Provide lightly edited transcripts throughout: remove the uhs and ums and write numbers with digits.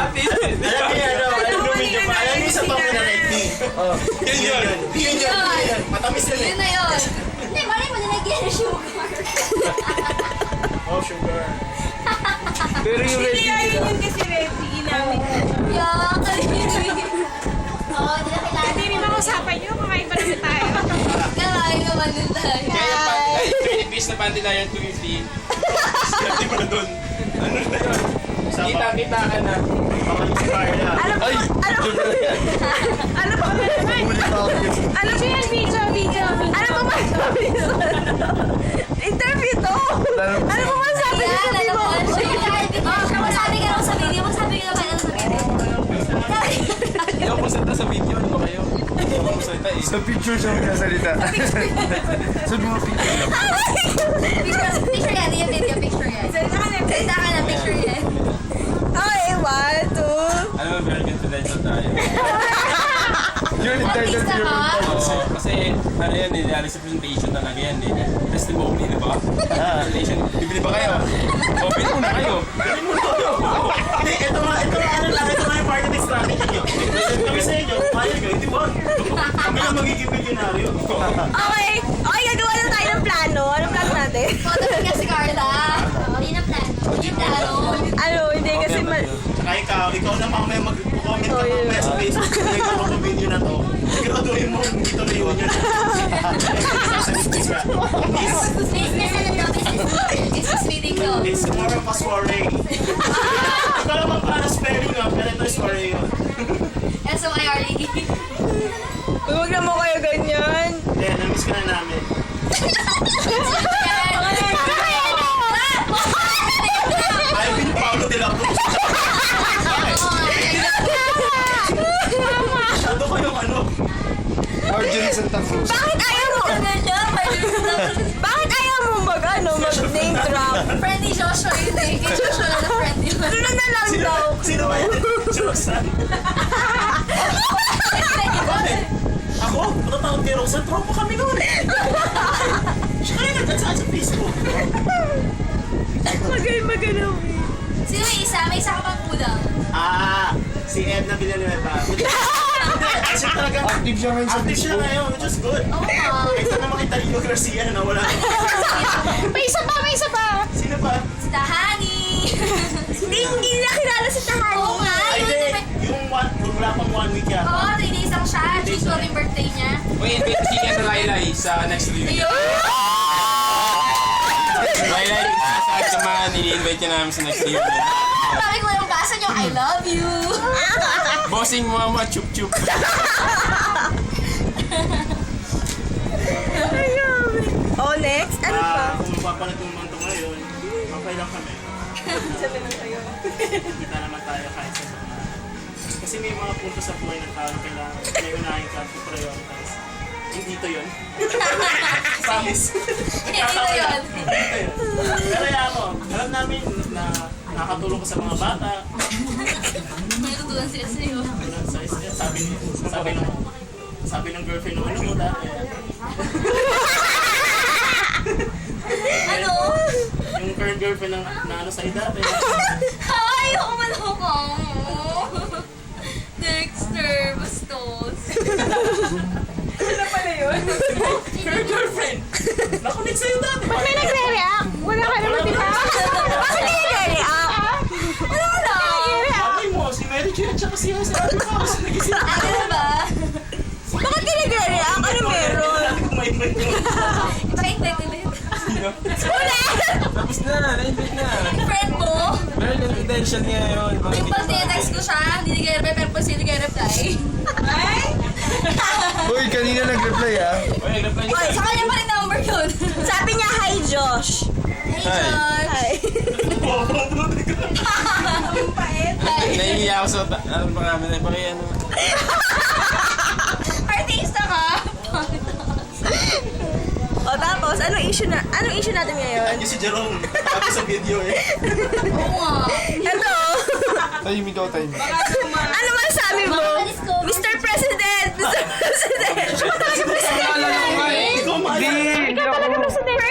Alam niyo ano video pa? Alam niyo isa pa mo na like Yun. Matamis yun eh. Yun na yun. Hindi, mali mo nilagyan ng sugar. Oh, sugar. Pero yung red Hindi, ayun yun kasi red tea namin. Yak! Oo, hindi na kailangan. Hindi rin makasapan nyo, kakain pa naman tayo. Kakain naman din tayo. Kaya yung 20 piece na panty na yan, 250. Swerte mo na dun. Ano na yun? Kita ka na. Ay! Ano pa ba naman? Ano ba yan? Video. Ano po masabi nyo? Interview to! Ano po masabi nyo? Ayan, alam mo. Masabi ka lang sa video. Masabi ka lang sa video. Hindi ako masalita sa video. Ano ba kayo? Hindi ako masalita eh. Sa picture siya magkasalita. Sa mga picture lang. Picture yan. Yung video. Picture yan. Salita ka na. Picture yan. Okay, 1, 2. Alam mo, very confidential tayo. You're entitled to your own privacy. Oo, kasi ano yan eh, sa presentation talaga yan eh. Testimony, di ba? Presentation. Bibili ba kayo? O, bili muna kayo. Hindi, ito nga yung marketing strategy nyo. Kami sa inyo, kaya nyo, hindi ba? Kami lang magiging milyonaryo. Okay, gagawa na tayo ng plano. Anong plano natin? Photo ka si Carla. Hindi na plano. Hindi plano. Ano, hindi kasi Tsaka ikaw na mamaya mag-comment ka mamaya sa Facebook. Kaya ikaw ang video na to. Siguraduhin mo, dito na yun yun. Business ano to? Business meeting to. It's more of a soiree. Ikaw naman para spelling nga, pero ito soiree yun. SOIRE. huwag na mo kayo ganyan. Kaya namiss ka na namin. Alvin Paulo de la Cruz. Masyado ko yung ano. Arjun Santa Cruz. Bakit ayaw mo? Bakit ayaw mo mag-name drop? Friendly Joshua yun eh. Kay Joshua na friendly. Ano na lang daw? Sino ba yan? Si Roxanne? Bakit? Ako? Matatawag kay Roxanne, tropa kami noon. Siya kanina nagkatsaan sa Facebook. Magalaw. Sino yung isa? May isa ka pang kulang. Si Edna Villanueva. Kasi talaga, Active siya ngayon sa active siya Facebook. ngayon, which is good. Oo nga. Ito naman kita yung Garcia na nawala. May isa pa. Sino ba? Si Tahani. Hindi na kilala si Tahani. Oo nga. Ay, Yun hindi. yung Yung wala pang 1 week yata. Oo, 3 days lang siya. Tuesday yung birthday niya. Uy, invite si Ken Laylay sa next reunion. Laylay, sa mga nili-invite niya namin sa next reunion. Sabi ko lang basa niyo, I love you. Bossing mama, chup-chup. Oh, next? Ano pa? Kung mapapalit yung mundo ngayon, okay lang kami. Kita naman tayo kahit sa mga. Kasi may mga punto sa buhay ng tao na kailangan may unahin ka to prioritize. Hindi to yun. Promise. Hindi to yun. Hindi to yun. Pero yan ako, alam namin na nakakatulong ka sa mga bata. May tutulan sila sa'yo. Sabi ng girlfriend ng ano mo dati. Ano? Yung current girlfriend ng na ano sa'yo dati. Ay, ako maloko. Dexter, bastos. Ano pala yun? Current girlfriend! Nakunik sa'yo dati. Ba't may nagre-react? Wala ka naman, di ba? Bakit nagre-react? Wala na. Sabi mo, si Mary Jane at saka si Jose Alvarez nagising. Ano ba? Bakit ka nagre-react? Ano meron? Dati ko may Ipahintay ulit. Tapos na, na-invite na. Yung friend mo, Very confidential niya yun. yung pag tinetext ko siya, hindi nag-reply, pero pag siya nag-reply. Ay! Uy, kanina nag-reply ah. Uy, nag-reply niya. Oy, sa kanya pa rin number yun. Sabi niya, hi Josh. Hey, George. Hi. Ang pait. Nahihiya ako sa ano pa kami na paki ano. Artista ka. O tapos, anong issue natin ngayon? Yung si Jerome, sabi sa video eh. Oo nga. Ito. Tahimik daw, tahimik. Ano masabi mo? Mr. President! Mr. President! Ikaw mahal. Ikaw talaga president.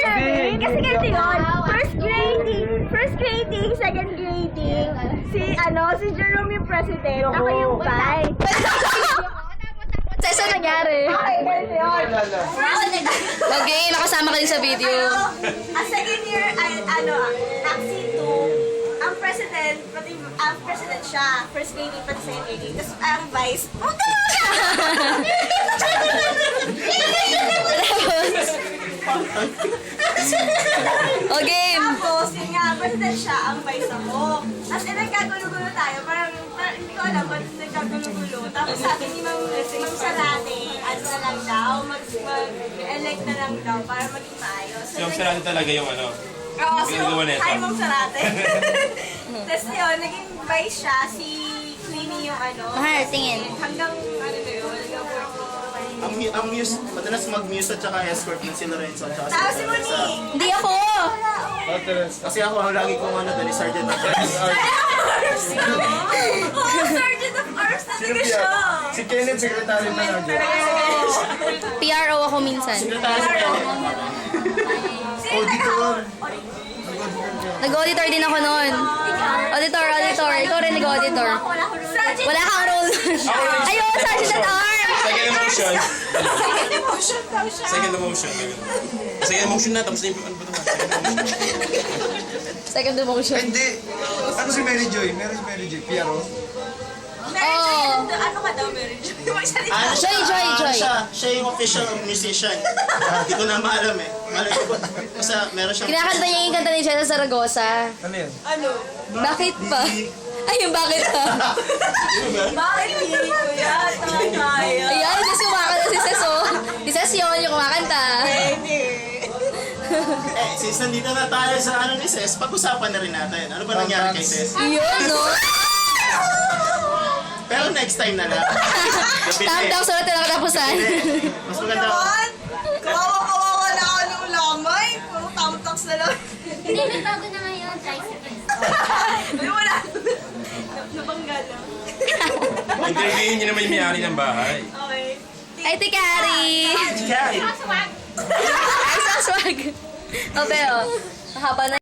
Kasi ganito yun. First grading, second grading, Si Jerome yung president. Ako yung vice. Sa nangyari? Okay, ganito yun. Okay, nakasama ka din sa video. Ang second year, taxi to, ang president siya. First lady, pati second lady. Tapos ang vice, Okay. tapos, yun nga, president siya, ang vice ako. Tapos, nagkagulo-gulo tayo. Parang, hindi ko alam ba't nagkagulo-gulo. Tapos, sabi ni Ma'am Sarate, ano na lang daw, mag-elect na lang daw para maging maayos. So, yung sarado talaga yung ano. Oo, si Ginagawa nito. Hi, Ma'am Sarate. Tapos yun, naging vice siya, si Queenie yung ano. Mahal, tingin. Hanggang, ano na yun, hanggang Ang muse, madalas mag-muse at saka escort ng si Lorenzo at saka Tapos si si Monique. Hindi ako. Kasi ako, lagi kong ano doon, Sergeant of Arms. Oh, Sergeant of Arms talaga siya. Si Kenneth, secretary na lang dyan. PRO ako minsan. Secretary si Kenneth. Auditor. Nag-auditor din ako noon. Auditor. Ikaw rin nag-auditor. Sergeant Wala kang role. Ayun, Sergeant at Arms. Second emotion. Second emotion daw siya. Second emotion. Second emotion na, tapos na yung ano ba ito? Second demotion. Hindi. Ano si Mary Joy? Mary Joy. Piero. Mary Joy, Oh. ano ka daw, Mary Joy? Magsalita. Ano Joy, Joy, Joy. Siya yung official musician. Hindi ko na maalam eh. Malay ko ba? Basta meron siyang... Kinakanta niya yung kanta ni Jessa Zaragoza. Ano yan? Ano? Bakit pa? Ayun, bakit pa? Bakit hindi ko yan? Kaya. Ayan, kasi kumakanta si Ses, oh. Si Ses yun, yung kumakanta. Pwede. Since nandito na tayo sa ano ni Ses, pag-usapan na rin natin. Ano ba nangyari kay Ses? Yun, no? Pero next time na lang. Gabi na eh. Tamang sulat na nakatapusan. Mas maganda. Naman, kawawa na ako ng ulamay. Puro tamtaks na lang. Hindi, may bago na ngayon, tricycle. Ay, wala. Nabangga lang. Interviewin niyo naman yung may-ari ng bahay. Okay. Ay, Tikari! Kaya, Ay, saswag! O, pero, mahaba na